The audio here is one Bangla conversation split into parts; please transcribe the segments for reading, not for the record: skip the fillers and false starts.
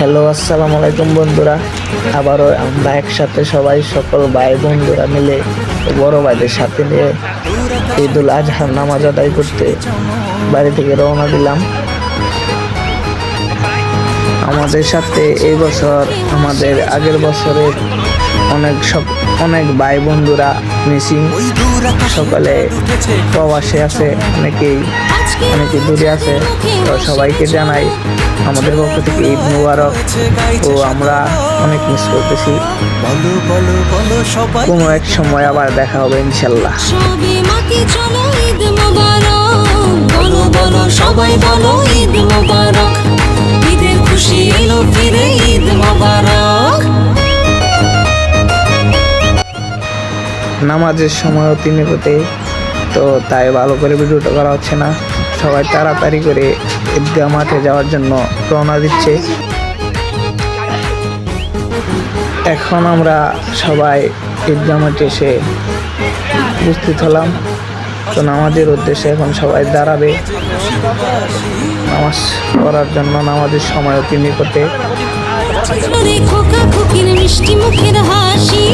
হ্যালো, আসসালামু আলাইকুম বন্ধুরা। আবারও আমরা একসাথে সবাই সকল ভাই বন্ধুরা মিলে বড় ভাইদের সাথে নিয়ে ঈদুল আজহার নামাজ আদায় করতে বাড়ি থেকে রওনা দিলাম। আমাদের সাথে এই বছর আমাদের আগের বছরের অনেক ভাই বন্ধুরা মিসিং, সকালে প্রবাসে আছে, অনেকে দূরে আছে। তো সবাইকে জানাই আমাদের পক্ষ থেকে ঈদ মুবারক। তো আমরা অনেক মিস করতেছি, কোনো এক সময় আবার দেখা হবে ইনশাল্লাহ। সবাই বলো ঈদ মুবারক, ঈদের খুশি এলো ফিরে, ঈদ মুবারক। নামাজের সময় অতিনিকটে, তো তাই ভালো করে ভিডিওটা করা হচ্ছে না। সবাই তাড়াতাড়ি করে ঈদগাহ মাঠে যাওয়ার জন্য রওনা দিচ্ছে। এখন আমরা সবাই ঈদগাহ মাঠে এসে উপস্থিত হলাম। তো নামাজের উদ্দেশ্যে এখন সবাই দাঁড়াবে নামাজ পড়ার জন্য। নামাজের সময় অতি নিকটে। মিষ্টি মুখের হাসি,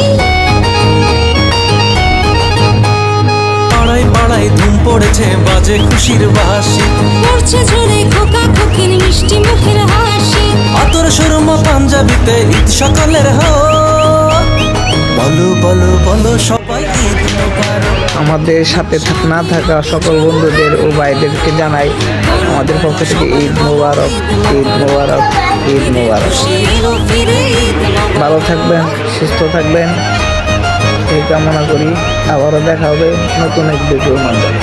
পাড়ায় পাড়ায় ধুম পড়েছে, বাজে খুশির বাঁশি, পড়ছে ঝরে খোকা খোকির মিষ্টি মুখের হাসি। আতর সুরমা পাঞ্জাবিতে ঈদ সকালের বলো বলো বলো সবাই ঈদ মুবারক। আমাদের সাথে না থাকা সকল বন্ধুদের ও ভাইদেরকে জানাই আমাদের পক্ষ থেকে ঈদ মুবারক, ঈদ মুবারক, ঈদ মুবারক। ভালো থাকবেন, সুস্থ থাকবেন এই কামনা করি। আবারও দেখা হবে নতুন এক ভিডিওর মাধ্যমে।